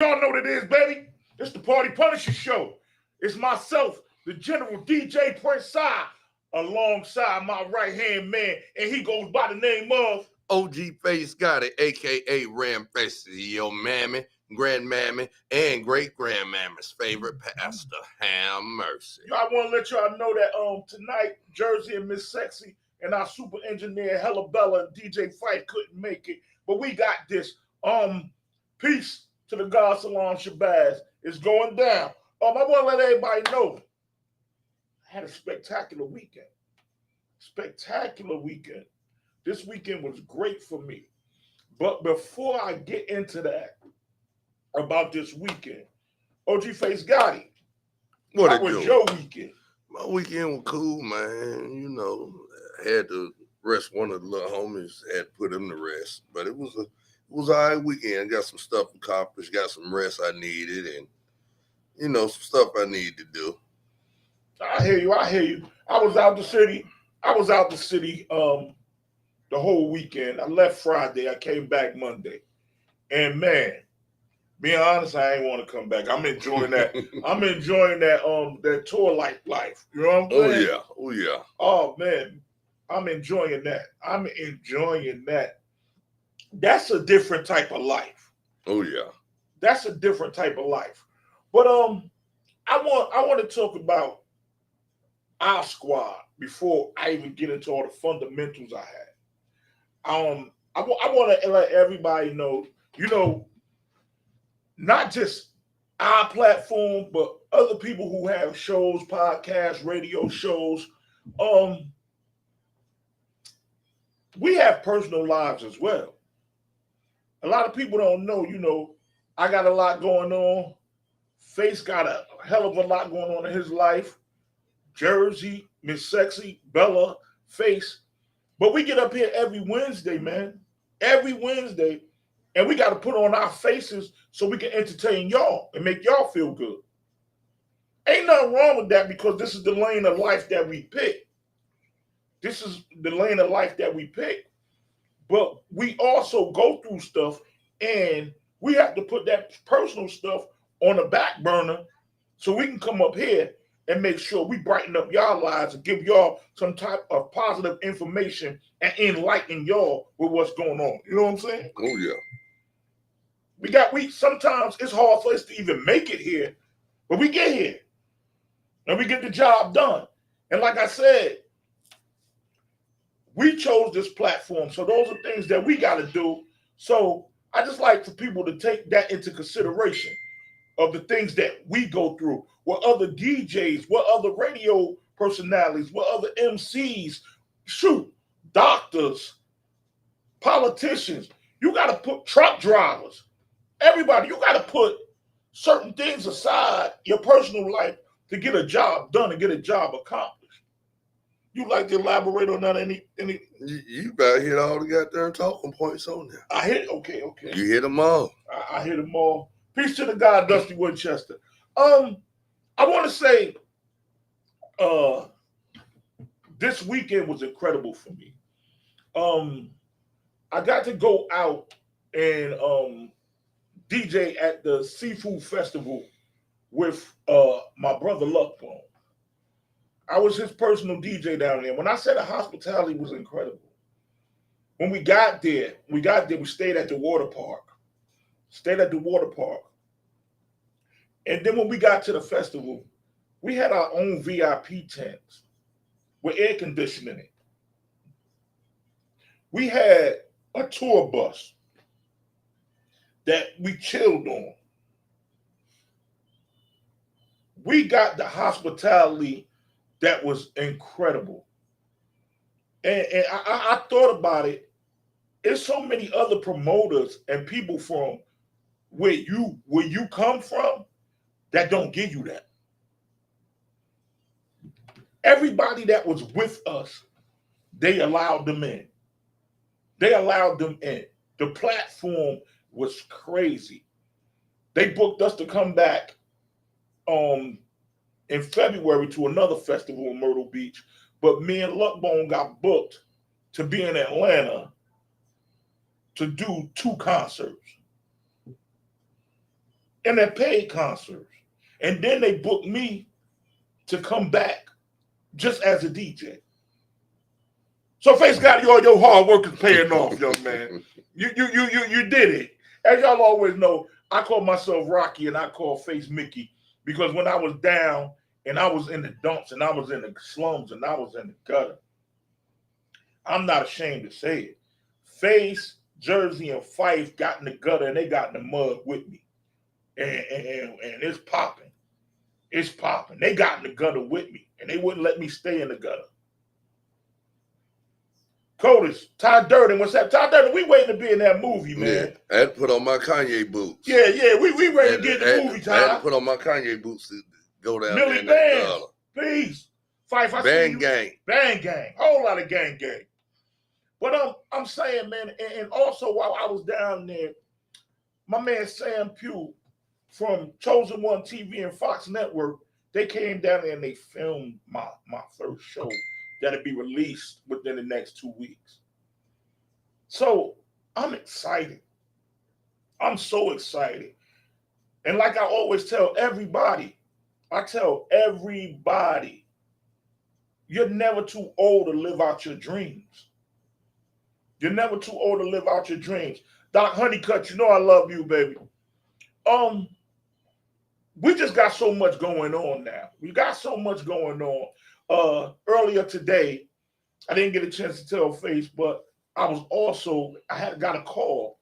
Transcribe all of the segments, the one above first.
Y'all know what it is, baby. It's the Party Punisher Show. It's myself, the General DJ Prince Sai, alongside my right hand man, and he goes by the name of OG Face Gotti, aka Ram Face, your mammy, grandmammy, and great grandmammy's favorite pastor. Have mercy. I want to let y'all know that tonight, Jersey and Miss Sexy and our super engineer Hella Bella and DJ Fight couldn't make it, but we got this. Peace to the God Salon Shabazz. It's going down. I want to let everybody know I had a spectacular weekend. Spectacular weekend. This weekend was great for me. But before I get into that about this weekend, OG Face Gotti, how was your weekend? My weekend was cool, man. You know, I had to rest one of the little homies, had to put him to rest. But it was all right weekend. Got some stuff accomplished, got some rest I needed, and, you know, some stuff I need to do. I hear you. I was out the city the whole weekend. I left Friday. I came back Monday. And man, being honest, I ain't want to come back. I'm enjoying that. I'm enjoying that tour life. You know what I'm saying? Oh yeah. Oh man, I'm enjoying that. That's a different type of life. Oh yeah. That's a different type of life. But I want to talk about our squad before I even get into all the fundamentals I had. I want to let everybody know, you know, not just our platform, but other people who have shows, podcasts, radio shows. We have personal lives as well. A lot of people don't know, you know, I got a lot going on. Face got a hell of a lot going on in his life. Jersey, Miss Sexy, Bella, Face. But we get up here every Wednesday, man. Every Wednesday. And we got to put on our faces so we can entertain y'all and make y'all feel good. Ain't nothing wrong with that because this is the lane of life that we pick. This is the lane of life that we pick. But we also go through stuff and we have to put that personal stuff on the back burner so we can come up here and make sure we brighten up y'all lives and give y'all some type of positive information and enlighten y'all with what's going on. You know what I'm saying? Oh yeah. We sometimes it's hard for us to even make it here, but we get here and we get the job done. And like I said, we chose this platform, so those are things that we got to do. So I just like for people to take that into consideration of the things that we go through, what other DJs, what other radio personalities, what other MCs, doctors, politicians. You got to put truck drivers. Everybody, you got to put certain things aside, your personal life, to get a job done and get a job accomplished. You like to elaborate on that? Any? You better hit all the goddamn talking points on there. I hit. Okay. You hit them all. I hit them all. Peace to the guy, Dusty Winchester. I want to say, this weekend was incredible for me. I got to go out and DJ at the Seafood Festival with my brother Luckbone. I was his personal DJ down there. When I said the hospitality was incredible, when we got there, we stayed at the water park. And then when we got to the festival, we had our own VIP tents with air conditioning in it. We had a tour bus that we chilled on. We got the hospitality that was incredible. And I thought about it. There's so many other promoters and people from where you come from that don't give you that. Everybody that was with us, they allowed them in. The platform was crazy. They booked us to come back in February to another festival in Myrtle Beach, but me and Luckbone got booked to be in Atlanta to do 2 concerts. and they're paid concerts. And then they booked me to come back just as a DJ. So Face got all your hard work is paying off, young man. You did it. As y'all always know, I call myself Rocky and I call Face Mickey because when I was down and I was in the dumps and I was in the slums and I was in the gutter, I'm not ashamed to say it. Face, Jersey, and Fife got in the gutter and they got in the mud with me. And it's popping. It's popping. They got in the gutter with me and they wouldn't let me stay in the gutter. Codis, Ty Durden, what's up? Ty Durden, we waiting to be in that movie, man. Yeah, I had to put on my Kanye boots. Yeah, we ready to get in the movie, Ty. I had to put on my Kanye boots to go down Millie there. Bands, please. Fife, I Bang see you. gang. Bang gang. Whole lot of gang. But I'm saying, man, and also while I was down there, my man Sam Pugh from Chosen One TV and Fox Network, they came down there and they filmed my first show that'll be released within the next 2 weeks. So I'm excited. I'm so excited. And like I always tell everybody, you're never too old to live out your dreams. You're never too old to live out your dreams. Doc Honeycutt, you know I love you, baby. We just got so much going on now. We got so much going on. Earlier today, I didn't get a chance to tell Face, but I had got a call,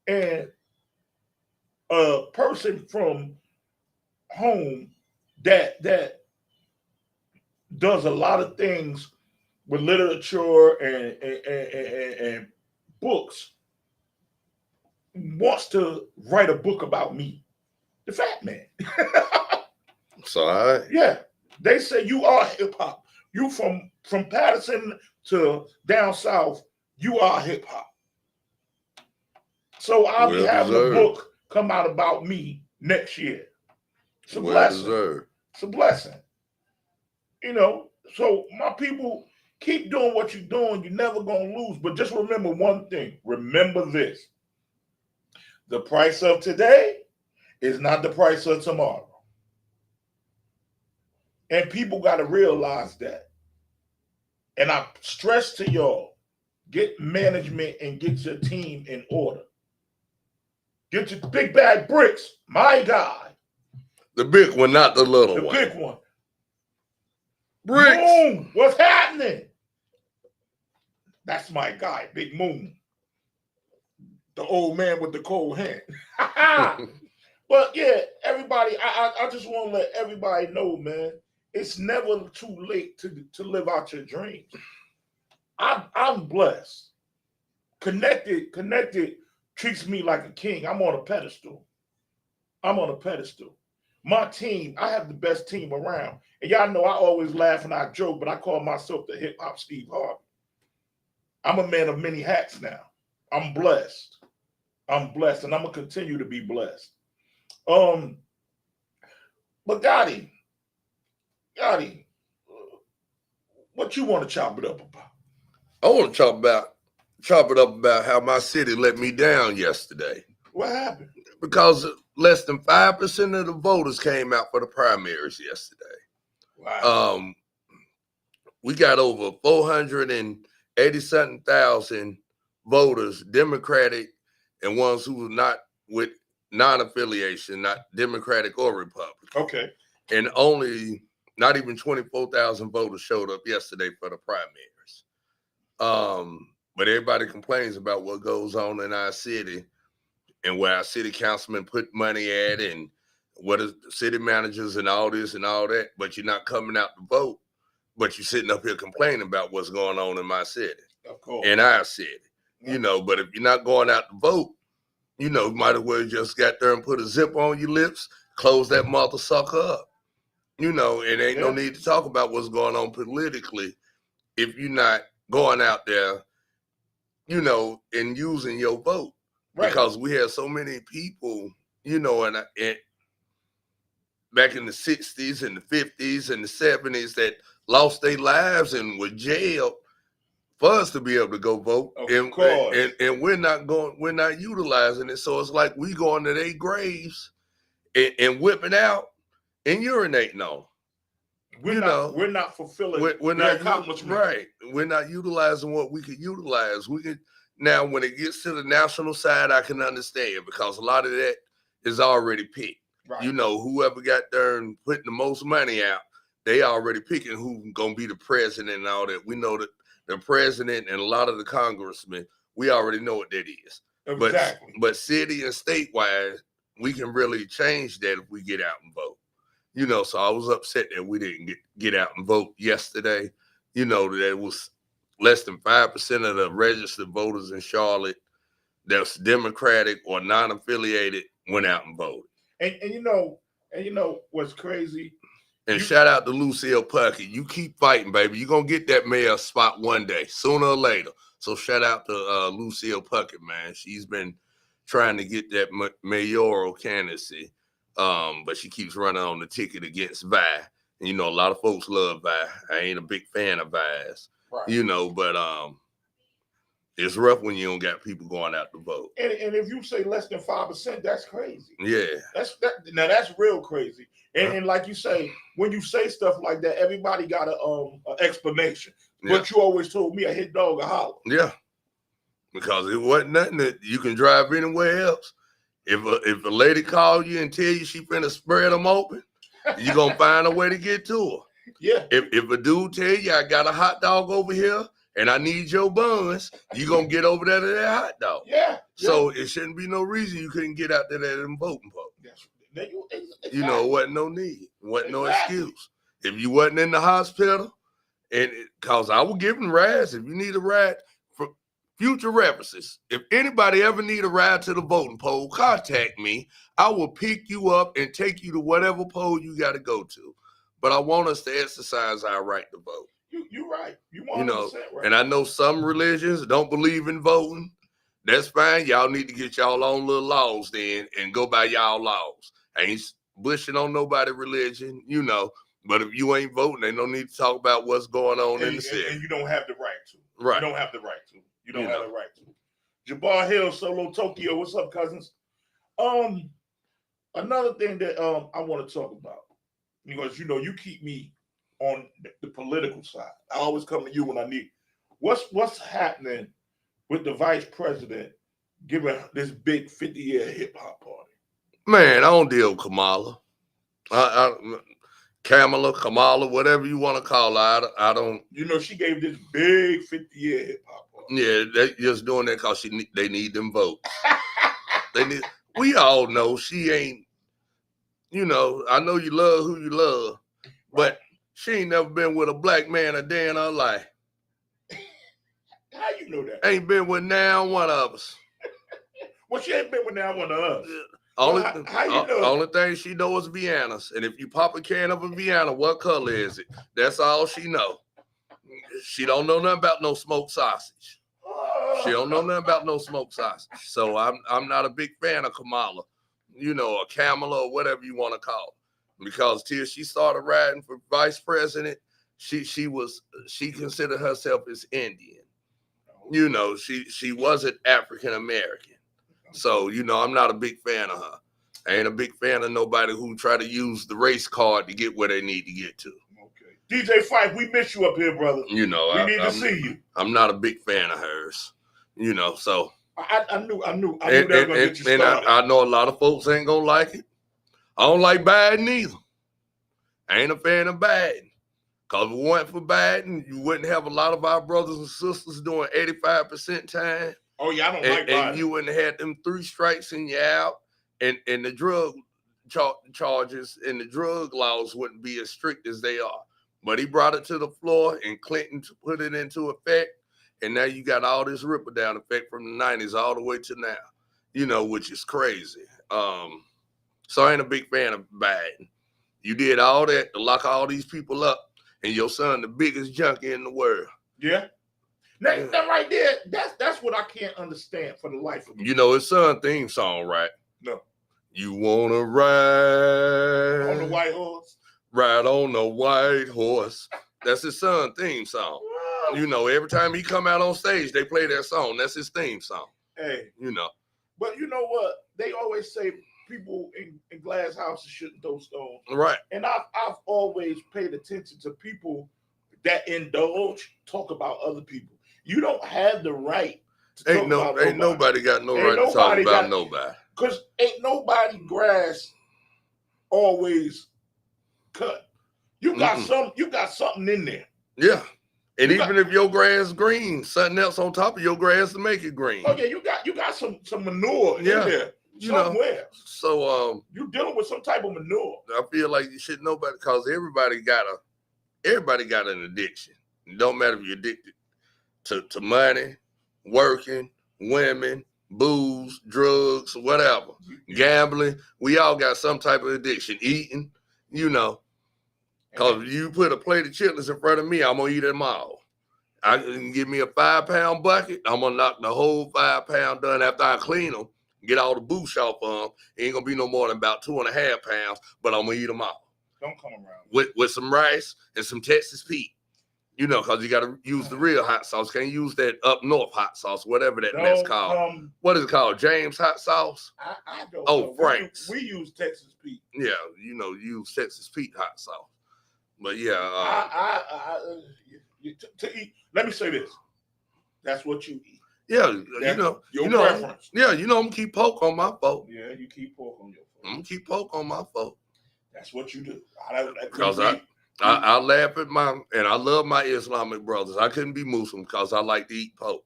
and a person from home that does a lot of things with literature and books wants to write a book about me, the Fat Man. So I Yeah. They say you are hip hop. You from Patterson to down south, you are hip hop. So I'll be having a book come out about me next year. It's a blessing. It's a blessing. You know, so my people, keep doing what you're doing. You're never gonna lose. But just remember one thing. Remember this. The price of today is not the price of tomorrow. And people got to realize that. And I stress to y'all, get management and get your team in order. Get your big bag bricks, my guy. The big one, not the little one. The big one. Bricks. Moon, what's happening? That's my guy, Big Moon. The old man with the cold hand. But yeah, everybody, I just want to let everybody know, man. It's never too late to live out your dreams. I'm blessed. Connected treats me like a king. I'm on a pedestal. My team, I have the best team around. And y'all know I always laugh and I joke, but I call myself the hip hop Steve Harvey. I'm a man of many hats now. I'm blessed, and I'm gonna continue to be blessed. But Gotti, what you want to chop it up about? I want to chop it up about how my city let me down yesterday. What happened? Because less than 5% of the voters came out for the primaries yesterday. Wow. We got over 480-something thousand voters, Democratic and ones who were not with non-affiliation, not Democratic or Republican. Okay. And only not even 24,000 voters showed up yesterday for the primaries. But everybody complains about what goes on in our city and where our city councilmen put money at and what is the city managers and all this and all that, but you're not coming out to vote, but you're sitting up here complaining about what's going on in my city, of course, in our city, you know. But if you're not going out to vote, you know, you might as well just got there and put a zip on your lips, close that mother sucker up, you know, and ain't no need to talk about what's going on politically if you're not going out there, you know, and using your vote. Right. Because we had so many people, you know, and back in the 60s and the 50s and the 70s that lost their lives and were jailed for us to be able to go vote. And we're not utilizing it. So it's like we going to their graves and whipping out and urinating on. We're not fulfilling We're the not accomplishment. right. We're not utilizing what we could utilize. We could now when it gets to the national side, I can understand because a lot of that is already picked. Right. You know, whoever got there and putting the most money out, they already picking who's gonna be the president and all that. We know that the president and a lot of the congressmen, we already know what that is. Exactly. But city and statewide, we can really change that if we get out and vote. You know, so I was upset that we didn't get out and vote yesterday. You know, that it was less than 5% of the registered voters in Charlotte that's Democratic or non-affiliated went out and voted. And you know what's crazy? And shout out to Lucille Puckett. You keep fighting, baby. You're going to get that mayor spot one day, sooner or later. So shout out to Lucille Puckett, man. She's been trying to get that mayoral candidacy, but she keeps running on the ticket against Vi. And, you know, a lot of folks love Vi. I ain't a big fan of Vi's, right. You know, but it's rough when you don't got people going out to vote. And if you say less than 5%, that's crazy. Yeah. Now that's real crazy. And like you say, when you say stuff like that, everybody got an explanation. Yeah. But you always told me a hit dog a holler. Yeah. Because it wasn't nothing that you can drive anywhere else. If a lady call you and tell you she finna spread them open, you're going to find a way to get to her. Yeah. If a dude tell you I got a hot dog over here and I need your buns, you're going to get over there to that hot dog. Yeah. So it shouldn't be no reason you couldn't get out there and vote. Exactly. You know, wasn't no need. Wasn't no excuse. If you wasn't in the hospital, because I was giving rides, if you need a ride, for future references, if anybody ever need a ride to the voting poll, contact me. I will pick you up and take you to whatever poll you got to go to. But I want us to exercise our right to vote. You're right. You 100% right. And I know some religions don't believe in voting. That's fine. Y'all need to get y'all own little laws then and go by y'all laws. I ain't bushing on nobody religion, you know. But if you ain't voting, they don't need to talk about what's going on in the city. And you don't have the right to. Right. You don't have the right to. You don't have the right to. Jabbar Hill, Solo Tokyo. What's up, cousins? Another thing that I want to talk about, because you keep me on the political side. I always come to you when I need. What's happening with the vice president giving this big 50-year hip hop party? Man, I don't deal with Kamala. Kamala, whatever you want to call her, I don't. She gave this big 50-year hip hop party. Yeah, they just doing that because they need them votes. We all know she ain't. I know you love who you love, but she ain't never been with a black man a day in her life. How you know that? Ain't been with now one of us. Well, she ain't been with now one of us. Only thing she knows is Vienna's. And if you pop a can of a Vienna, what color is it? That's all she know. She don't know nothing about no smoked sausage. She don't know nothing about no smoked sausage. So I'm not a big fan of Kamala, or Kamala or whatever you want to call it. Because till she started riding for vice president, she considered herself as Indian. She wasn't African American. So, I'm not a big fan of her. I ain't a big fan of nobody who try to use the race card to get where they need to get to. Okay. DJ Fife, we miss you up here, brother. We need to see you. I'm not a big fan of hers. So I knew they were gonna get you started. And I know a lot of folks ain't gonna like it. I don't like Biden either. I ain't a fan of Biden. Because if it weren't for Biden, you wouldn't have a lot of our brothers and sisters doing 85% time. Oh, yeah, I don't like Biden. And you wouldn't have had them 3 strikes and you out. And the drug charges and the drug laws wouldn't be as strict as they are. But he brought it to the floor and Clinton put it into effect. And now you got all this ripple down effect from the 90s all the way to now, which is crazy. So I ain't a big fan of Biden. You did all that to lock all these people up. And your son, the biggest junkie in the world. Yeah. That right there, that's what I can't understand for the life of me. His son theme song, right? No. You want to ride on the white horse? Ride on the white horse. That's his son theme song. Every time he come out on stage, they play that song. That's his theme song. Hey. But you know what? They always say people in glass houses shouldn't throw stones. Right. And I've always paid attention to people that indulge, talk about other people. You don't have the right to talk about Ain't nobody got no Ain't right to talk nobody about got- nobody. Because ain't nobody grass always cut. You got something in there. Yeah. And You even if your grass green, something else on top of your grass to make it green. Oh yeah, you got some manure Yeah, in there you know. somewhere. So You're dealing with some type of manure. I feel like you should know about it because everybody got an addiction. It don't matter if you're addicted to money, working, women, booze, drugs, whatever, gambling. We all got some type of addiction. Eating, you know. Because if you put a plate of chitlins in front of me, I'm going to eat them all. I can give me a 5-pound bucket. I'm going to knock the whole 5 pound done after I clean them, get all the boosh off of them. It ain't going to be no more than about 2.5 pounds, but I'm going to eat them all. Don't come around. With some rice and some Texas Pete. You know, because you got to use the real hot sauce. Can't use that up north hot sauce, whatever that mess called. What is it called? James hot sauce? I don't know. Frank's. We use Texas Pete. Yeah, you know, use Texas Pete hot sauce. But yeah, to eat. Let me say this. That's what you eat. Yeah, Your preference. Yeah, I'm gonna keep pork on my folk. Yeah, you keep pork on your folk. I'm gonna keep pork on my folk. That's what you do. Because I laugh at and I love my Islamic brothers. I couldn't be Muslim because I like to eat pork.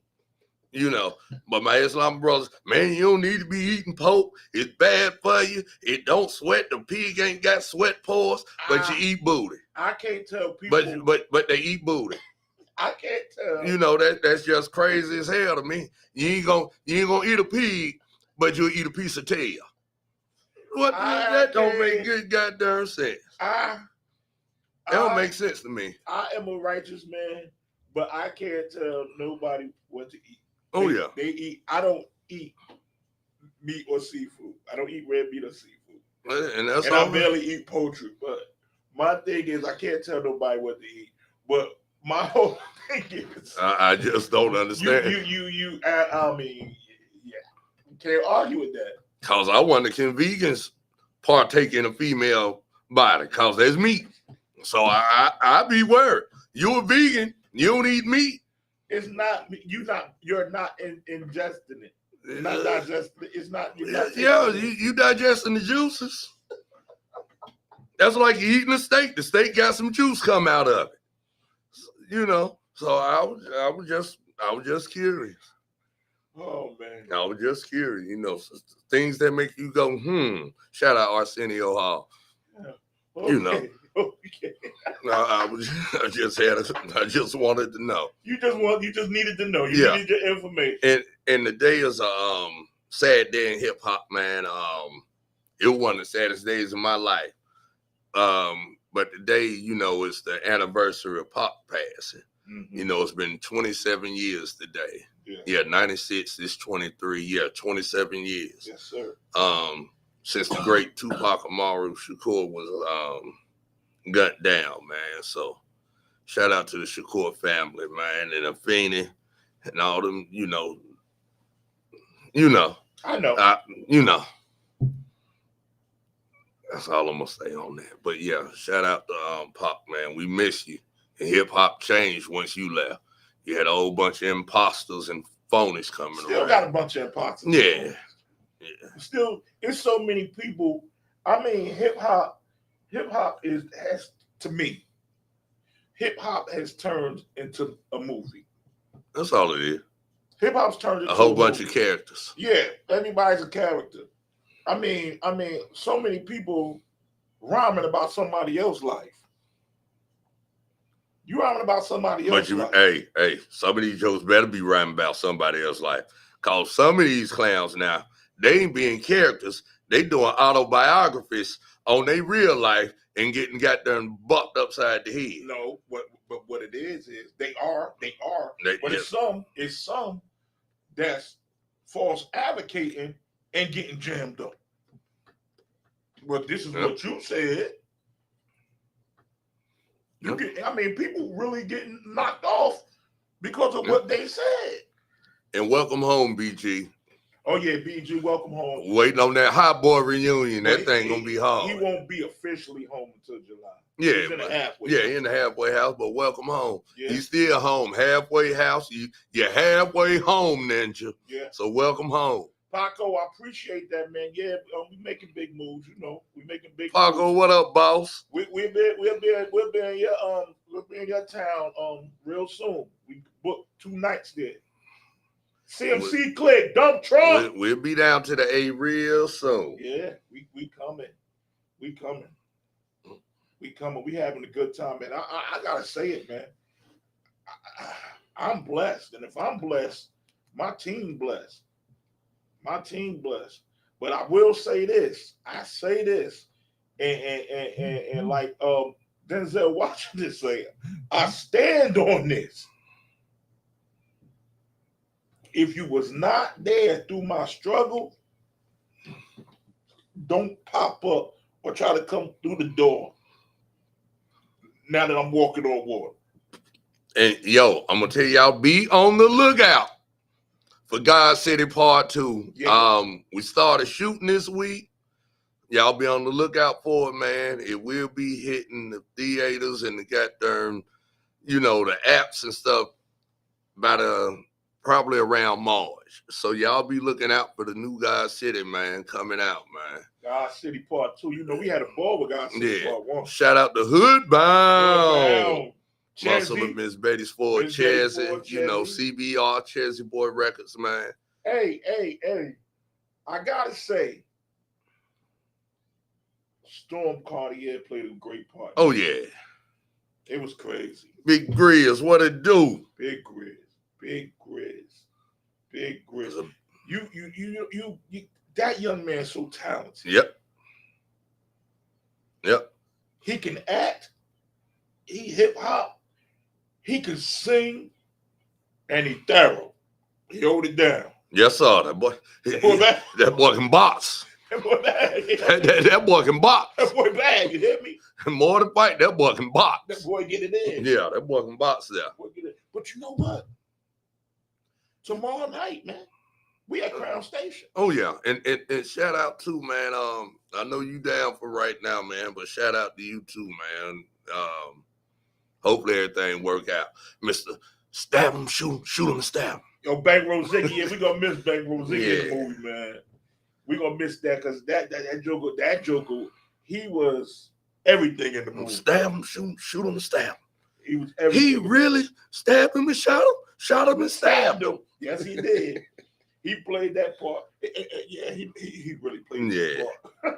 You know, but my Islamic brothers, man, you don't need to be eating pork. It's bad for you. It don't sweat. The pig ain't got sweat pores, but you eat booty. I can't tell people. But they eat booty. I can't tell. You know, that's just crazy as hell to me. You ain't gonna eat a pig, but you'll eat a piece of tail. That don't make good goddamn sense. That don't make sense to me. I am a righteous man, but I can't tell nobody what to eat. Oh yeah. They eat. I don't eat meat or seafood. I don't eat red meat or seafood. And I barely eat poultry. But my thing is, I can't tell nobody what to eat. But my whole thing is, I just don't understand. I mean, yeah, you can't argue with that. Cause I wonder, can vegans partake in a female body? Cause there's meat. So I be worried. You a vegan? You don't eat meat. It's not you're not ingesting it. You're not digesting it. It's not. You digesting the juices. That's like you eating a steak. The steak got some juice come out of it. You know. So I was just curious. Oh man. I was just curious. You know, things that make you go, Shout out Arsenio Hall. Yeah. Okay. You know. Okay. No, I just wanted to know. You just needed to know. You needed your information. And the day is a sad day in hip hop, man. It was one of the saddest days of my life. But today, you know, it's the anniversary of Pac passing. Mm-hmm. You know, it's been 27 years today. Yeah, 96 is 23. Yeah, 27 years. Yes, sir. Since the great Tupac Amaru Shakur was gunned down, man. So shout out to the Shakur family, man, and Afeni and all them, you know. I know. That's all I'm gonna say on that. But yeah, shout out to Pac, man. We miss you. And hip hop changed once you left. You had a whole bunch of imposters and phonies coming around. Still got a bunch of imposters. Yeah. Still, it's so many people. I mean, hip hop has to me. Hip hop has turned into a movie. That's all it is. Hip hop's turned into a whole bunch of characters. Yeah, everybody's a character. I mean, so many people rhyming about somebody else's life. You rhyming about somebody else's life. Hey, some of these jokes better be rhyming about somebody else's life. Cause some of these clowns now, they ain't being characters. They doing autobiographies on their real life and getting got done bucked upside the head. No, but what it is they are. But it's some that's false advocating and getting jammed up. But this is what you said. People really getting knocked off because of what they said. And welcome home, BG. Oh yeah, BG, welcome home. Waiting on that hot boy reunion. But That thing gonna be he hard. won't be officially home until July. Yeah, He's in the halfway house. in the halfway house, but welcome home. Yeah. He's still home. Halfway house. You're halfway home, Ninja. Yeah. So welcome home. Paco, I appreciate that, man. Yeah, we making big moves, you know. We making big Paco, moves. what up, boss? We'll be in your town real soon. We booked 2 nights there. CMC Click, dump truck. We'll be down to the A real soon. Yeah, we coming. We coming. We coming. We having a good time, man. I gotta say it, man. I'm blessed, and if I'm blessed, my team blessed. My team blessed. But I will say this. I say this, and like Denzel Washington said, I stand on this. If you was not there through my struggle, don't pop up or try to come through the door now that I'm walking on water. And yo, I'm gonna tell y'all, be on the lookout for God City Part 2. Yeah. We started shooting this week. Y'all be on the lookout for it, man. It will be hitting the theaters and the goddamn, the apps and stuff by probably around March. So y'all be looking out for the new God City, man, coming out, man. God City Part 2. We had a ball with God City Part 1. Shout out to Hoodbound. Muscle Chazzy. of Miss Betty's Ford, Chazzy, CBR, Chazzy Boy Records, man. Hey. I gotta say, Storm Cartier played a great part. Oh, yeah. It was crazy. Big Grizz, what it do? Big Grizz. You that young man's so talented. Yep. He can act, he hip hop, he can sing, and he thorough. He hold it down. Yes, sir. That boy can box. That boy can box. That boy bad, you hear me? More than fight, that boy can box. That boy get it in. Yeah, that boy can box there. But you know what? Tomorrow night, man, we at Crown Station. Oh yeah, and shout out to, man. I know you down for right now, man, but shout out to you too, man. Hopefully everything work out, Mister. Stab him, shoot him, stab him. Yo, Bankroll Ziggy, yeah, we gonna miss Bankroll Ziggy in the movie, man. We gonna miss that because that Joker, he was everything in the movie. Stab him, shoot him, stab him. He was everything. He really stabbed him and shot him and stabbed him. Yes, he did. He played that part. Yeah, he really played that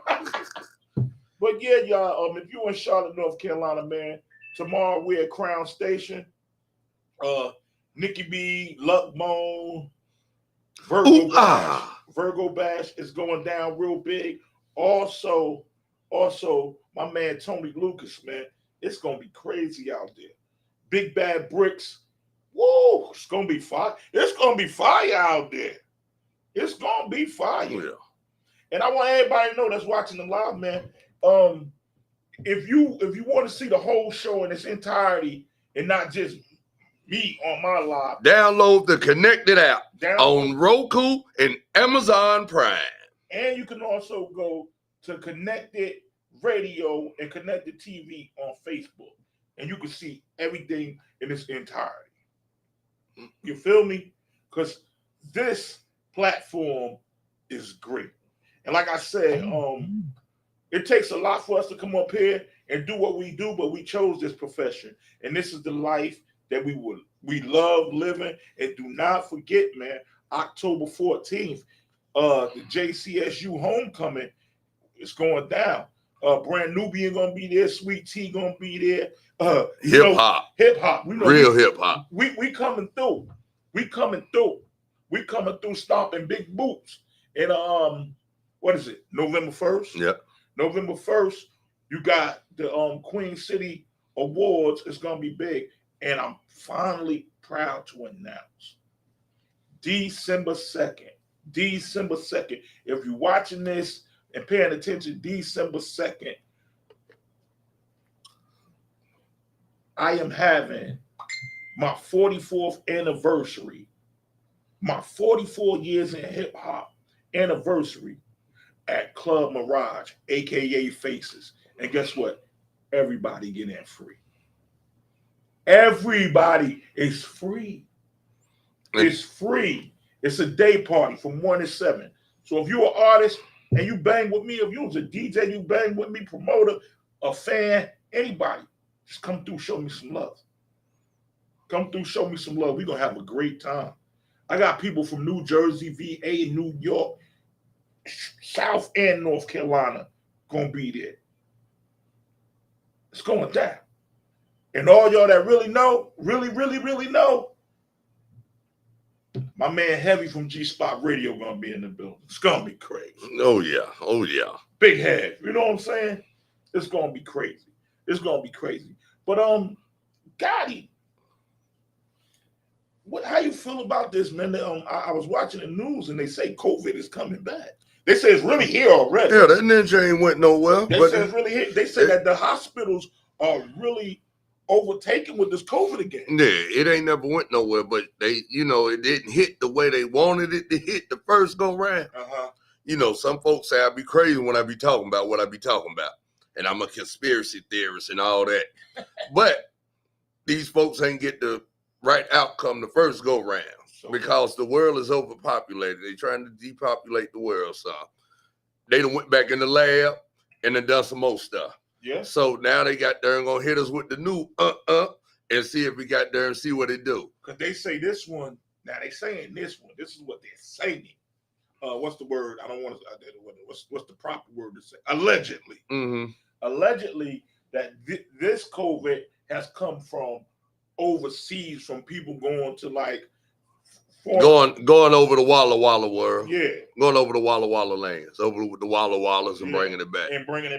part. But yeah, y'all, if you in Charlotte, North Carolina, man, tomorrow we're at Crown Station. Nikki B, Luck Bone, Virgo Bash is going down real big. Also, my man Tony Lucas, man, it's gonna be crazy out there. Big Bad Bricks, woo! It's gonna be fire. It's gonna be fire out there. It's gonna be fire. Yeah. And I want everybody to know that's watching the live, man. If you want to see the whole show in its entirety and not just me on my live, download the Connected app on Roku and Amazon Prime. And you can also go to Connected Radio and Connected TV on Facebook, and you can see everything in its entirety. You feel me? Because this platform is great. And like I said, it takes a lot for us to come up here and do what we do, but we chose this profession. And this is the life that we love living. And do not forget, man, October 14th, the JCSU homecoming is going down. Brand Nubian gonna be there, Sweet Tea gonna be there. Hip hop. Real hip hop. We coming through. We coming through stomping big boots. And what is it? November 1st? Yeah. November 1st, you got the Queen City Awards. It's gonna be big. And I'm finally proud to announce December 2nd. If you're watching this and paying attention, December 2nd, I am having my 44th anniversary, my 44 years in hip hop anniversary at Club Mirage, aka Faces. And guess what? Everybody get in free. Everybody is free. It's free. It's a day party from 1 to 7. So if you're an artist and you bang with me, if you was a DJ, you bang with me, promoter, a fan, anybody, just come through, show me some love. Come through, show me some love. We're going to have a great time. I got people from New Jersey, VA, New York, South and North Carolina going to be there. It's going down. And all y'all that really know, really know, my man Heavy from G Spot Radio gonna be in the building. It's gonna be crazy. Oh yeah. Big Head. You know what I'm saying? It's gonna be crazy. It's gonna be crazy. But Gotti, how you feel about this, man? I was watching the news and they say COVID is coming back. They say it's really here already. Yeah, that ninja ain't went nowhere. They say it's really here. They say that the hospitals are really overtaken with this COVID again. Yeah, it ain't never went nowhere, but it didn't hit the way they wanted it to hit the first go round. Some folks say I be crazy when I be talking about what I be talking about, and I'm a conspiracy theorist and all that. But these folks ain't get the right outcome the first go round because the world is overpopulated. They trying to depopulate the world, so they done went back in the lab and done some more stuff. Yeah. So now they got there and gonna hit us with the new and see if we got there and see what it do. Cause they say this one. Now they saying this one. This is what they're saying. What's the word? I don't want to. What's the proper word to say? Allegedly. Mm-hmm. Allegedly that this COVID has come from overseas, from people going to like going over the Walla Walla world. Yeah. Going over the Walla Walla lands, over with the Walla Wallas and bringing it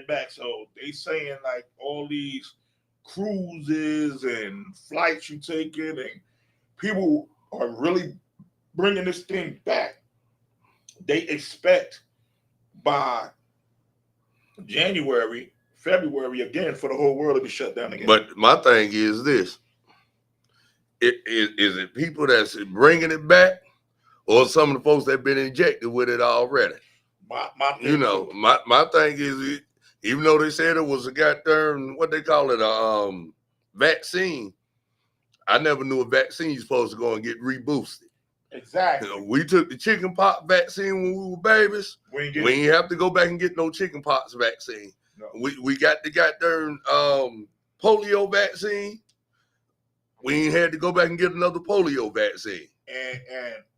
back. So they saying like all these cruises and flights you taking, and people are really bringing this thing back. They expect by January, February again for the whole world to be shut down again. But my thing is this. Is it people that's bringing it back, or some of the folks that been injected with it already? My thing is, even though they said it was a goddamn, what they call it, vaccine, I never knew a vaccine you're supposed to go and get reboosted. Exactly. We took the chicken pox vaccine when we were babies. We ain't have to go back and get no chicken pox vaccine. No. We got the goddamn polio vaccine. We ain't had to go back and get another polio vaccine. And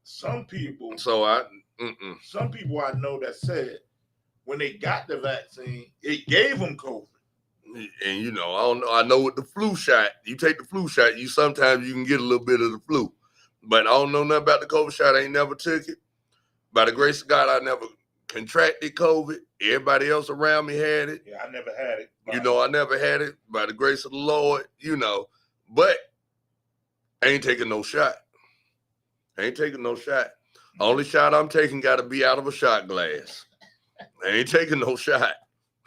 some people, some people I know that said when they got the vaccine, it gave them COVID. And I don't know. I know with the flu shot, you take the flu shot, sometimes you can get a little bit of the flu. But I don't know nothing about the COVID shot. I ain't never took it. By the grace of God, I never contracted COVID. Everybody else around me had it. Yeah, I never had it. I never had it by the grace of the Lord. But I ain't taking no shot. Only shot I'm taking got to be out of a shot glass. I ain't taking no shot.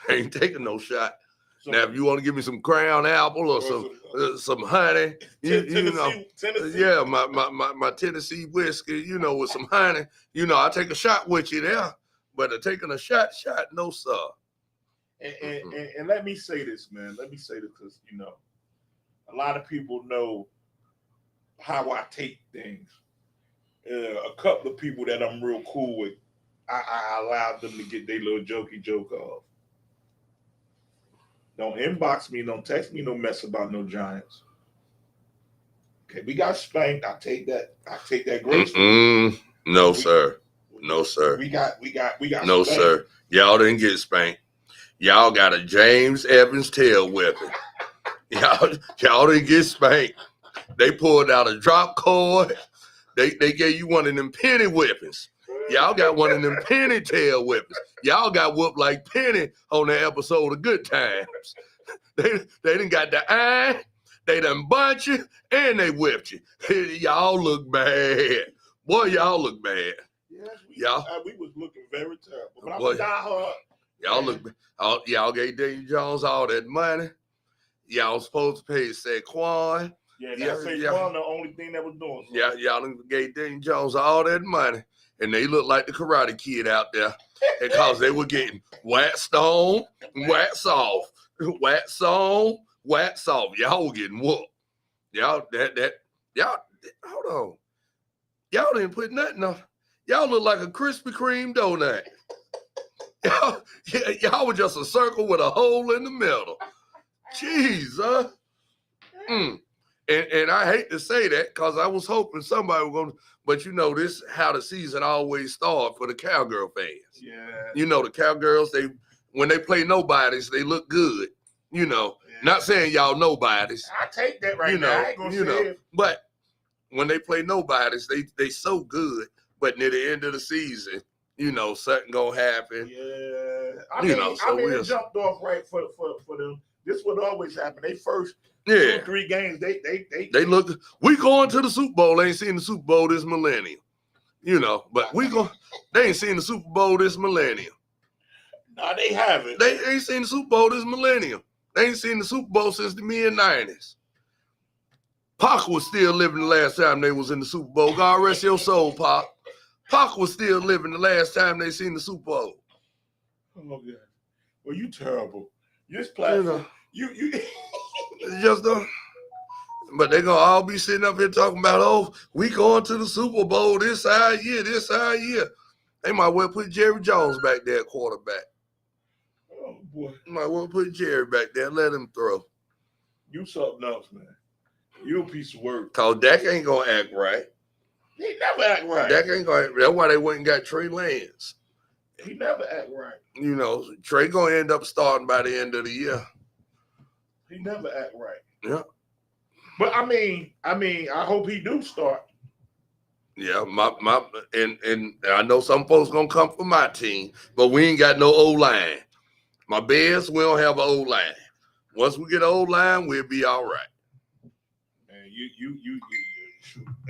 So, now, if you want to give me some Crown Apple or some honey, Tennessee. Yeah, my Tennessee whiskey, with some honey, I take a shot with you there. But taking a shot, no sir. And let me say this, man. Let me say this because a lot of people know how I take things. A couple of people that I'm real cool with, I allowed them to get their little jokey joke off. Don't inbox me, don't text me no mess about no Giants. Okay, we got spanked. I take that gracefully. No, sir. We got no, spanked. Sir. Y'all didn't get spanked. Y'all got a James Evans tail whipping. Y'all didn't get spanked. They pulled out a drop cord. They gave you one of them penny whippings. Y'all got one of them penny tail whippings. Y'all got whooped like Penny on the episode of Good Times. They done got the eye, they done bunch you, and they whipped you. Y'all look bad. Boy, y'all look bad. Yes, we was looking very terrible. But I'm a diehard. Y'all look. Y'all gave Daniel Jones all that money. Y'all supposed to pay Saquon. Yeah, Saquon the only thing that was doing. So. Y'all gave Daniel Jones all that money, and they looked like the Karate Kid out there because they were getting waxed on, waxed off, waxed on, waxed off. Y'all were getting whooped. Y'all hold on. Y'all didn't put nothing on. Y'all look like a Krispy Kreme donut. Y'all were just a circle with a hole in the middle. Jeez, huh? And I hate to say that because I was hoping somebody was going to, but you know, this is how the season always starts for the Cowgirl fans. Yeah. You know, the Cowgirls, when they play nobodies, they look good. You know, not saying y'all nobodies. I take that right you know, now. I ain't gonna say it. But when they play nobodies, they so good. But near the end of the season, you know, something gonna happen. Yeah. I mean, it jumped off right for them. This would always happen. They first 2 or 3 games, they look. We going to the Super Bowl. They ain't seen the Super Bowl this millennium. You know, but they ain't seen the Super Bowl this millennium. No, they haven't. They ain't seen the Super Bowl this millennium. They ain't seen the Super Bowl since the mid-90s. Pac was still living the last time they was in the Super Bowl. God rest your soul, Pac. Pac was still living the last time they seen the Super Bowl. Oh, God. Well, you terrible. This platform, you just don't. But they gonna all be sitting up here talking about, oh, we going to the Super Bowl this our year. They might well put Jerry Jones back there at quarterback. Oh boy. Might well put Jerry back there and let him throw. You something else, man. You a piece of work. Cause Dak ain't gonna act right. He never act right. Dak ain't gonna act right. That's why they went and got Trey Lance. He never act right. You know, Trey gonna end up starting by the end of the year. He never act right. Yeah. But I mean, I hope he do start. Yeah, and I know some folks gonna come for my team, but we ain't got no O-line. My Bears, we don't have an O-line. Once we get an O-line, we'll be all right. And you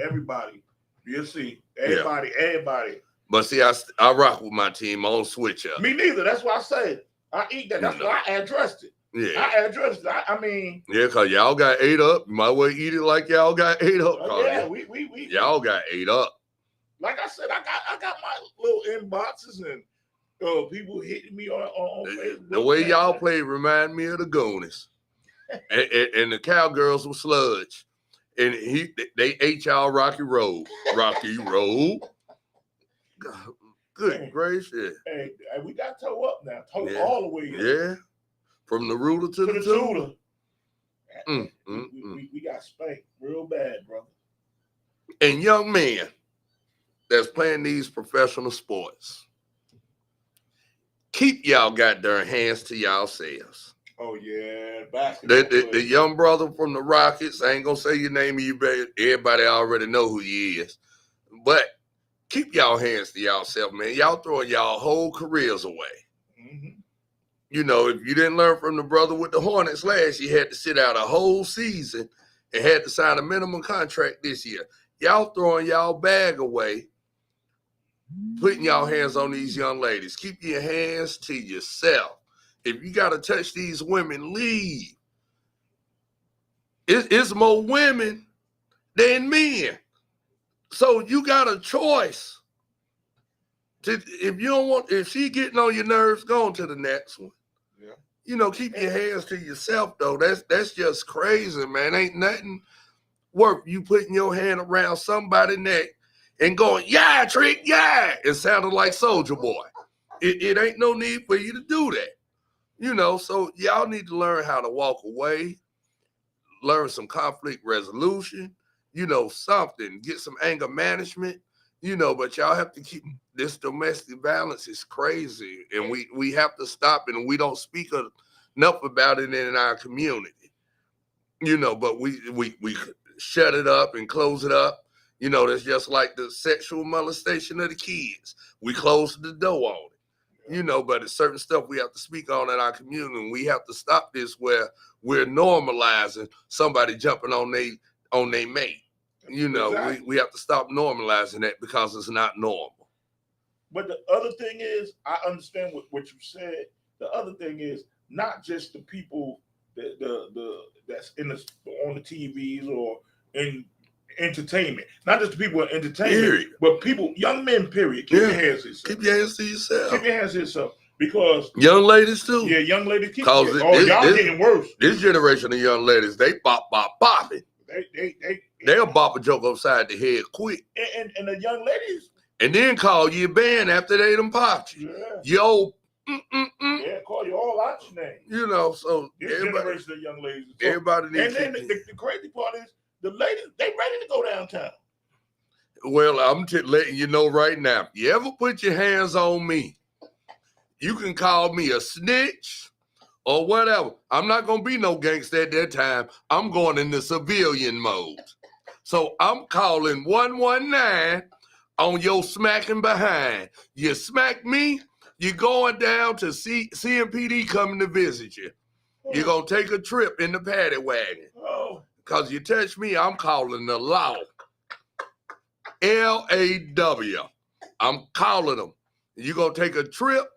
everybody, you'll see. Everybody. But see, I rock with my team. I don't switch up. Me neither. That's why I said I eat that. That's why I addressed it. Yeah. I addressed it. I mean. Yeah, because y'all got 8 up. You might well eat it like y'all got 8 up. Yeah, we y'all got 8 up. Like I said, I got my little inboxes and people hitting me on Facebook. The way y'all play remind me of the Goonies. and the Cowgirls were sludge. And they ate y'all Rocky Road. Rocky Road. Good gracious. Hey, we got toe up now. Toe all the way up. Yeah. From the ruler to the tutor. We got spanked real bad, brother. And young men that's playing these professional sports, keep y'all goddamn hands to yourselves. Oh, yeah. Basketball. The young brother from the Rockets, I ain't going to say your name. Everybody already know who he is. But keep y'all hands to yourself, man. Y'all throwing y'all whole careers away. Mm-hmm. You know, if you didn't learn from the brother with the Hornets last year, had to sit out a whole season and had to sign a minimum contract this year. Y'all throwing y'all bag away, putting y'all hands on these young ladies. Keep your hands to yourself. If you got to touch these women, leave. It's more women than men. So you got a choice. If she getting on your nerves, go on to the next one. Yeah. You know, keep your hands to yourself, though. That's just crazy, man. Ain't nothing worth you putting your hand around somebody's neck and going, yeah, Trick, yeah. It sounded like Soulja Boy. It ain't no need for you to do that. You know, so y'all need to learn how to walk away, learn some conflict resolution, you know, something, get some anger management, you know, but y'all have to keep this domestic violence is crazy, and we have to stop it, and we don't speak enough about it in our community, you know, but we shut it up and close it up. You know, that's just like the sexual molestation of the kids. We close the door on it, you know, but it's certain stuff we have to speak on in our community, and we have to stop this where we're normalizing somebody jumping on their mate. You know, exactly. we have to stop normalizing that because it's not normal. But the other thing is, I understand what you said. The other thing is not just the people that's on the TVs or in entertainment. Not just the people in entertainment, Period. but people, young men, period. Keep your hands to yourself. Keep your hands to yourself. Keep your hands to yourself. Because young ladies too. Yeah, young ladies keep Cause y'all getting worse. This generation of young ladies, they bop it. They'll bop a joke upside the head quick. And the young ladies. And then call you a band after they done popped you. Yeah. Yo, Yeah, call you all out your name. You know, so this generation of young ladies. So, everybody needs. And then the crazy part is the ladies, they ready to go downtown. Well, I'm letting you know right now. You ever put your hands on me, you can call me a snitch or whatever. I'm not gonna be no gangster at that time. I'm going in the civilian mode. So I'm calling 119 on your smacking behind. You smack me, you're going down to CMPD coming to visit you. You're going to take a trip in the paddy wagon. Because you touch me, I'm calling the law. LAW. I'm calling them. You're going to take a trip,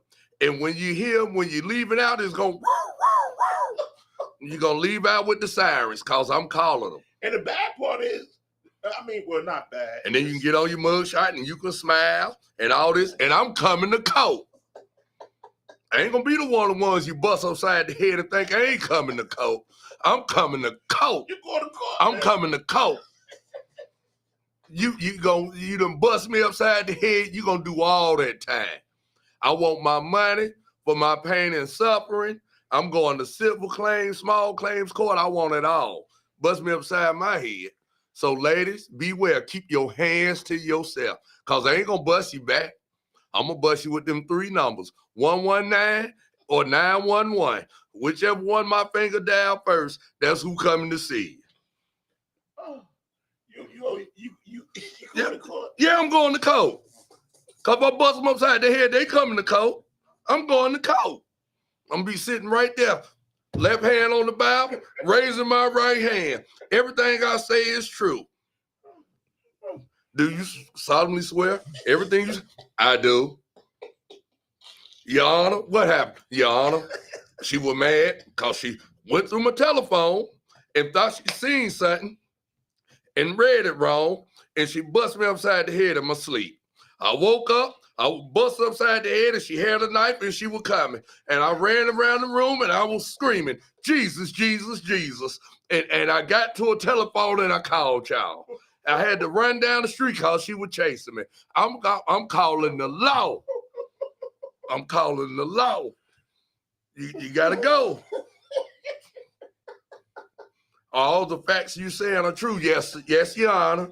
and when you hear them, when you're leaving out, it's going to you're going to leave out with the sirens because I'm calling them. And the bad part is, not bad. And then you can get on your mugshot and you can smile and all this, and I'm coming to court. I ain't gonna be the ones you bust upside the head and think I ain't coming to court. I'm coming to court. You going to court? I'm coming to court. You done bust me upside the head. You gonna do all that time. I want my money for my pain and suffering. I'm going to civil claims, small claims court. I want it all. Bust me upside my head. So ladies, beware. Keep your hands to yourself, cause I ain't gonna bust you back. I'm gonna bust you with them 3 numbers, 119 or 911. Whichever one my finger down first, that's who coming to see you. You going to court? Yeah, I'm going to court. Cause if I bust them upside the head, they coming to court. I'm going to court. I'm gonna be sitting right there, left hand on the Bible, raising my right hand. Everything I say is true. Do you solemnly swear everything you say? I do. Your Honor, what happened? Your Honor, she was mad because she went through my telephone and thought she seen something and read it wrong, and she bust me upside the head in my sleep. I woke up, I was bust upside the head, and she had a knife and she was coming. And I ran around the room and I was screaming, Jesus, Jesus, Jesus. And I got to a telephone and I called y'all. I had to run down the street because she was chasing me. I'm calling the law. I'm calling the law. You got to go. All the facts you saying are true. Yes, Your Honor.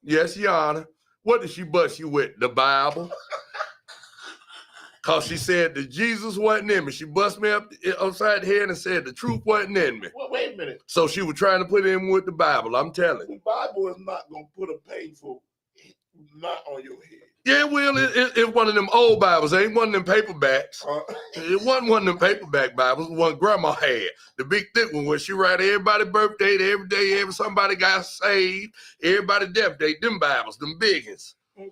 Yes, Your Honor. What did she bust you with? The Bible? Because she said that Jesus wasn't in me. She bust me upside the head and said the truth wasn't in me. Well, wait a minute. So she was trying to put in with the Bible. I'm telling you. The Bible is not going to put a painful knot on your head. Yeah, well, it's one of them old Bibles. It ain't one of them paperbacks. It wasn't one of them paperback Bibles. One Grandma had. The big thick one where she write everybody's birthday, every day, somebody got saved, everybody's death day. Them Bibles, them biggins. Okay.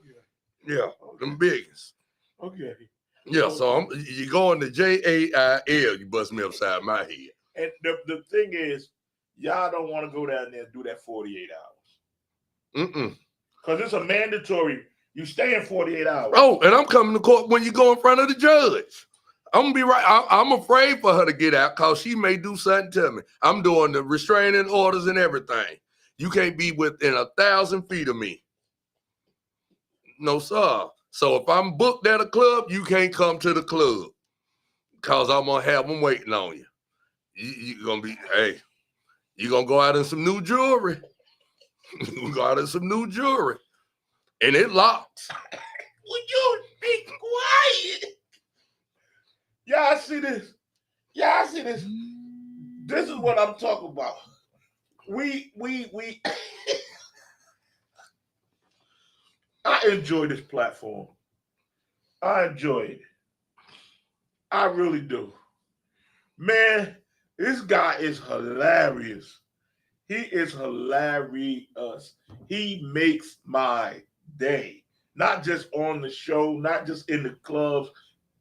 Yeah, them biggins. Okay. Yeah, so you going to JAIL, you bust me upside my head. And the thing is, y'all don't want to go down there and do that 48 hours. Because it's a mandatory. You stay in 48 hours. Oh, and I'm coming to court when you go in front of the judge. I'm going to be right. I'm afraid for her to get out because she may do something to me. I'm doing the restraining orders and everything. You can't be within 1,000 feet of me. No, sir. So if I'm booked at a club, you can't come to the club because I'm going to have them waiting on you. You're going to be, hey, you're going to go out in some new jewelry. You're going to go out in some new jewelry. And it locks. Would you be quiet? Y'all see this? Y'all see this? This is what I'm talking about. We I enjoy this platform. I enjoy it. I really do. Man, this guy is hilarious. He is hilarious. He makes my day. Not just on the show, not just in the clubs,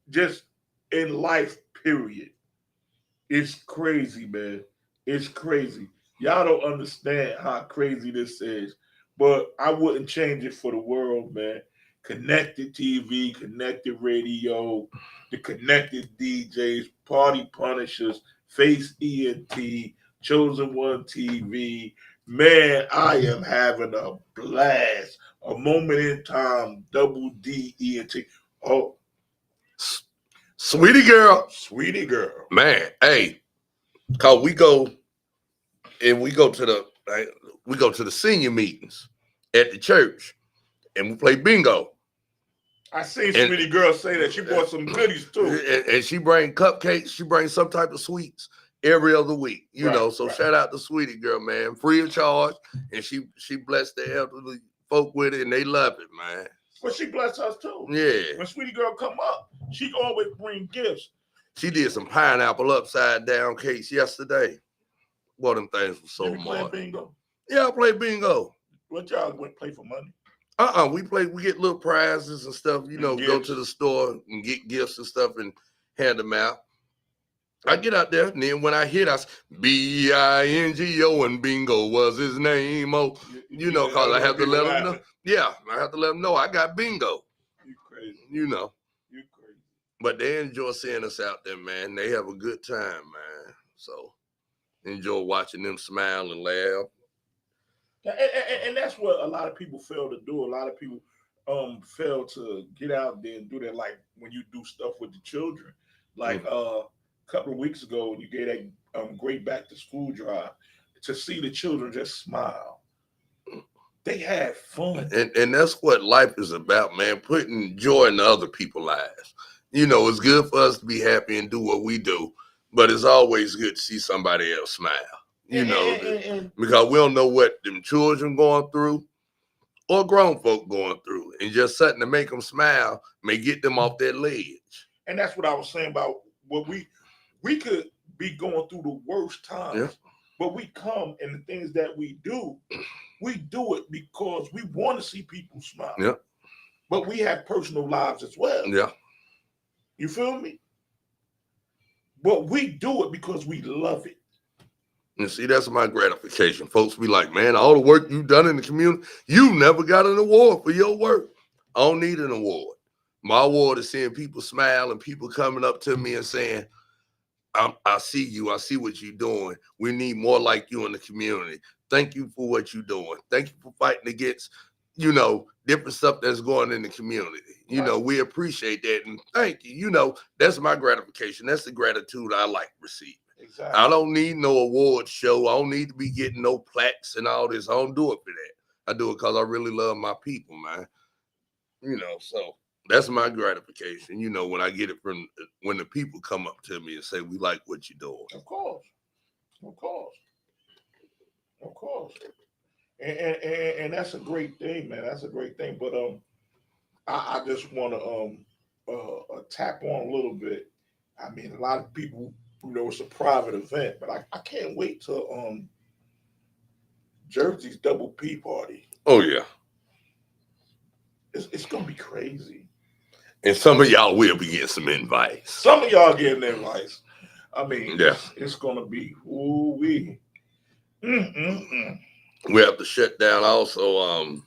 just in life, period. It's crazy, man. It's crazy. Y'all don't understand how crazy this is, but I wouldn't change it for the world, man. Connected TV, connected radio, the connected DJs, party punishers, Face ENT, Chosen One TV. Man, I am having a blast. A moment in time, double DENT. Oh, Sweetie girl, sweetie girl. man. Hey, cause we go to the senior meetings at the church, and we play bingo. I seen And- sweetie girl say that she bought some goodies too. And she bring cupcakes, she brings some type of sweets every other week, you Right, know. So right. shout out to Sweetie Girl, man, free of charge, and she blessed the elderly folk with it, and they love it, man. But she blessed us too. Yeah, When sweetie girl come up, she always bring gifts. she did some pineapple upside down cakes yesterday. Boy, them things were so You be playing much. bingo. Yeah, I play bingo. What y'all went play for money? We get little prizes and stuff, you know, go to the store and get gifts and stuff and hand them out. I get out there, and then when I hit, I BINGO, and bingo was his name. Oh, you know, because I have to let them know. Yeah, I have to let them know I got bingo. You crazy. You know. You crazy. But they enjoy seeing us out there, man. They have a good time, man. So enjoy watching them smile and laugh. And that's what a lot of people fail to do. A lot of people fail to get out there and do that. Like when you do stuff with the children, like a couple of weeks ago, when you gave that great back to school drive, to see the children just smile. They had fun. And that's what life is about, man. Putting joy in other people's lives. You know, it's good for us to be happy and do what we do, but it's always good to see somebody else smile. You know, because we don't know what them children going through or grown folk going through, and just something to make them smile may get them off that ledge. And that's what I was saying about what we could be going through the worst times, Yeah. but we come and the things that we do it because we want to see people smile. Yeah. But we have personal lives as well. Yeah. You feel me? But we do it because we love it. And see, that's my gratification. Folks be like, man, all the work you've done in the community, you never got an award for your work. I don't need an award. My award is seeing people smile and people coming up to me and saying, I see you. I see what you're doing. We need more like you in the community. Thank you for what you're doing. Thank you for fighting against, you know, different stuff that's going in the community. You know, we appreciate that. And thank you. You know, that's my gratification. That's the gratitude I like receiving. Exactly. I don't need no award show. I don't need to be getting no plaques and all this. I don't do it for that. I do it because I really love my people, man. You know, so that's my gratification. You know, when I get it from when the people come up to me and say, we like what you're doing. Of course. Of course. Of course. And that's a great thing, man. That's a great thing. But I just want to tap on a little bit. I mean, a lot of people, you know, it's a private event, but I can't wait till Jersey's Double P party. Oh, yeah. It's gonna be crazy. And some of y'all will be getting some invites. Some of y'all getting invites. I mean, yeah, it's gonna be ooh-wee. We have to shut down also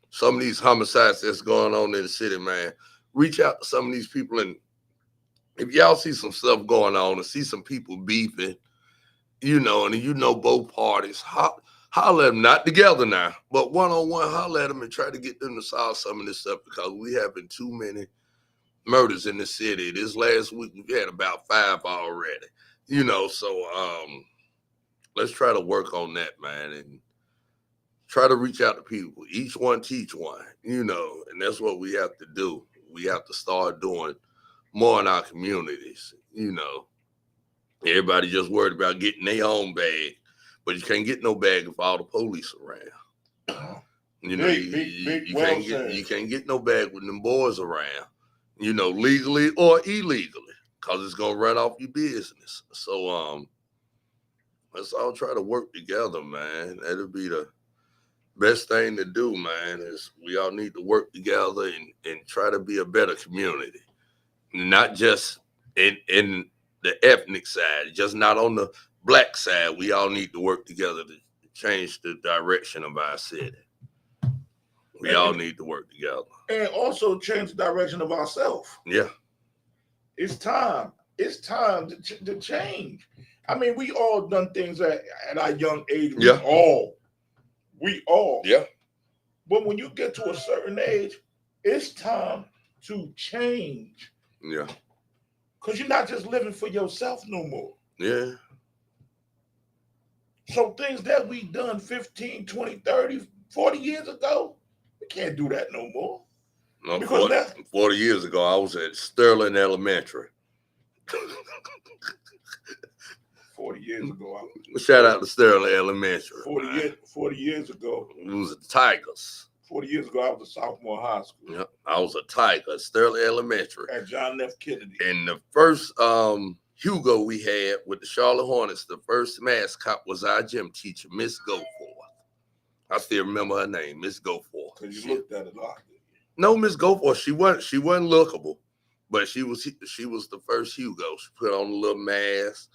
some of these homicides that's going on in the city, man. Reach out to some of these people, and if y'all see some stuff going on and see some people beefing, you know, and you know both parties, holler at them, not together now, but one-on-one, holler at them and try to get them to solve some of this stuff, because we having too many murders in the city. This last week we had about 5 already, you know, so let's try to work on that, man, and try to reach out to people. Each one teach one, you know, and that's what we have to do. We have to start doing more in our communities, you know. Everybody just worried about getting their own bag, but you can't get no bag if all the police around. You know, you can't get no bag with them boys around, you know, legally or illegally, because it's gonna run off your business. So let's all try to work together, man. That'll be the best thing to do, man. Is we all need to work together and try to be a better community, not just in the ethnic side, just not on the black side. We all need to work together to change the direction of our city. We all need to work together. And also change the direction of ourselves. Yeah. It's time. It's time to change. I mean, we all done things at our young age. We all. Yeah. But when you get to a certain age, it's time to change. Yeah. Because you're not just living for yourself no more. Yeah. So things that we done 15, 20, 30, 40 years ago, we can't do that no more. No, 40 years ago, I was at Sterling Elementary. 40 years ago. Shout out to Sterling Elementary. 40 years ago. It was the Tigers. 40 years ago, I was a sophomore in high school. Yeah, I was a Tiger at Sterling Elementary. At John F. Kennedy. And the first Hugo we had with the Charlotte Hornets, the first mascot was our gym teacher, Miss Goforth. I still remember her name, Miss Goforth. Because you looked at it a lot. No, Miss Goforth, she wasn't lookable, but she was the first Hugo. She put on a little mask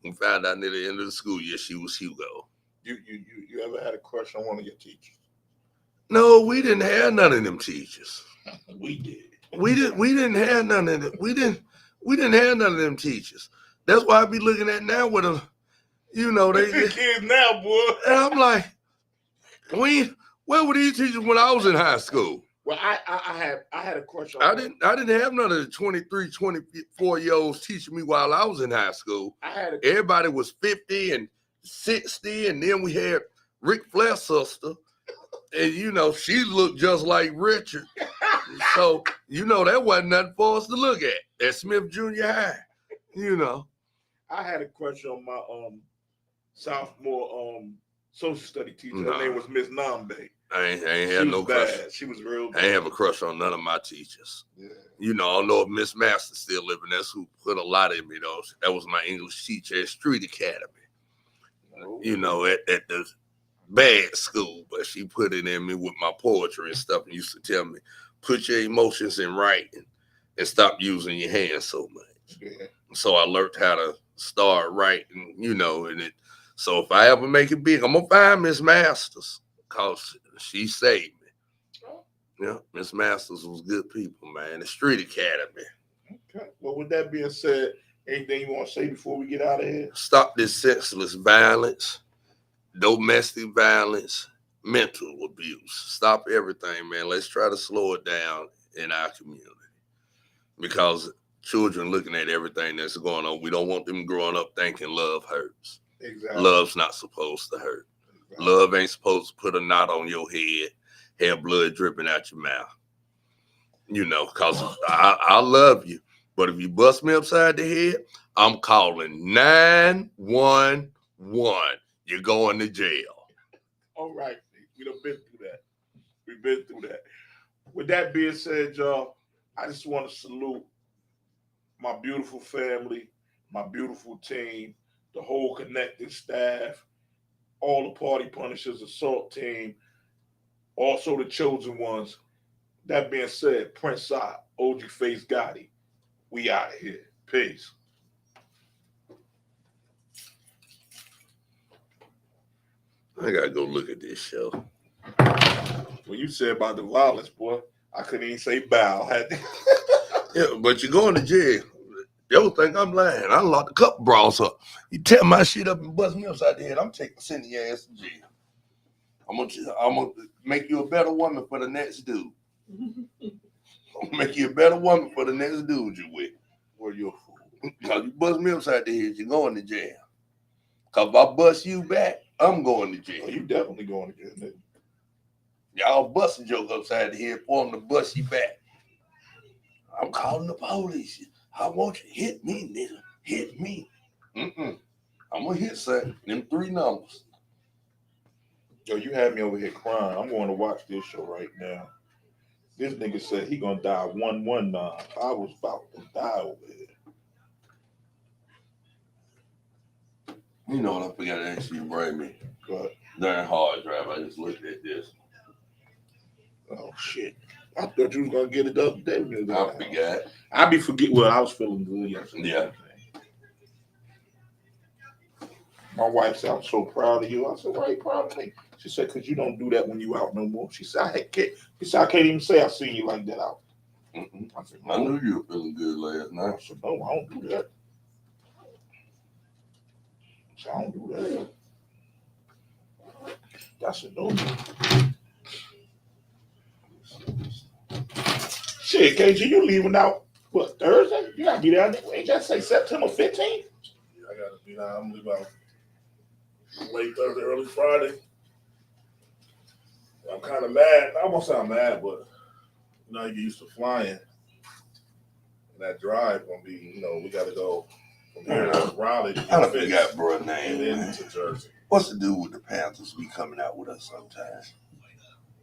and found out near the end of the school year she was Hugo. You ever had a crush on one of your teachers? No, we didn't have none of them teachers. We did. We didn't have none of them. We didn't have none of them teachers. That's why I be looking at now with them, they kids now, boy. And I'm like, where were these teachers when I was in high school? Well, I had a crush on I didn't have none of the 23, 24-year-olds teaching me while I was in high school. Everybody was 50 and 60, and then we had Ric Flair's sister, and she looked just like Richard. So that wasn't nothing for us to look at Smith Junior High. I had a crush on my sophomore social study teacher. Her name was Miss Nambe. I ain't had no crush. She was real bad. I ain't have a crush on none of my teachers. Yeah. I don't know if Miss Master's still living. That's who put a lot in me, though. That was my English teacher at Street Academy. Oh. At the bad school, but she put it in me with my poetry and stuff and used to tell me, put your emotions in writing and stop using your hands so much. Yeah. So I learned how to start writing, and it. So if I ever make it big, I'm going to find Miss Masters because she saved me. Oh. Yeah, Miss Masters was good people, man. The Street Academy. Okay. Well, with that being said, anything you want to say before we get out of here? Stop this senseless violence, domestic violence, mental abuse. Stop everything, man. Let's try to slow it down in our community because children looking at everything that's going on, we don't want them growing up thinking love hurts. Exactly. Love's not supposed to hurt. Exactly. Love ain't supposed to put a knot on your head, have blood dripping out your mouth. Because I love you. But if you bust me upside the head, I'm calling 911. You're going to jail. All right. We done been through that. We've been through that. With that being said, y'all, I just want to salute my beautiful family, my beautiful team, the whole Connected staff, all the Party Punishers, assault team, also the chosen ones. That being said, Prince Side, OG Face Gotti, we out of here. Peace. I gotta go look at this show. When you said about the violence, boy, I couldn't even say bow. Yeah, but you're going to jail. Y'all think I'm lying. I locked a couple bras up. You tear my shit up and bust me upside the head, I'm sending your ass to jail. I'm gonna make you a better woman for the next dude. I'm gonna make you a better woman for the next dude you with. Well, you're a fool. Because you bust me upside the head, you're going to jail. Because if I bust you back, I'm going to jail. Oh, you definitely going to jail, nigga. Y'all busting jokes upside the head for them to bust you back. I'm calling the police. I want you to hit me, nigga. Hit me. I'm going to hit something. Them 3 numbers. Yo, you had me over here crying. I'm going to watch this show right now. This nigga said he going to die 119. I was about to die over here. You know what I forgot to ask you to bring me? What? During hard drive, I just looked at this. Oh, shit. I thought you was going to get it the other day. I forgot. I be forgetting. Well, I was feeling good yesterday. Yeah. My wife said, I'm so proud of you. I said, why are you proud of me? She said, because you don't do that when you out no more. She said, I can't even say I seen you like that out. Mm-mm. I said, no. I knew you were feeling good last I night. said, no, I don't do that. I said, I don't do that. I said, no. Shit, KG, you leaving out, what, Thursday? You gotta be there. Ain't that say September 15th? Yeah, I gotta be down. I'm leaving out late Thursday, early Friday. I'm kind of mad. I won't say I'm mad, but you know, you get used to flying. And that drive gonna be, you know, we gotta go from here to Raleigh to I get done fixed, forgot bro and name, then man. to Jersey. What's the dude with the Panthers be coming out with us sometimes?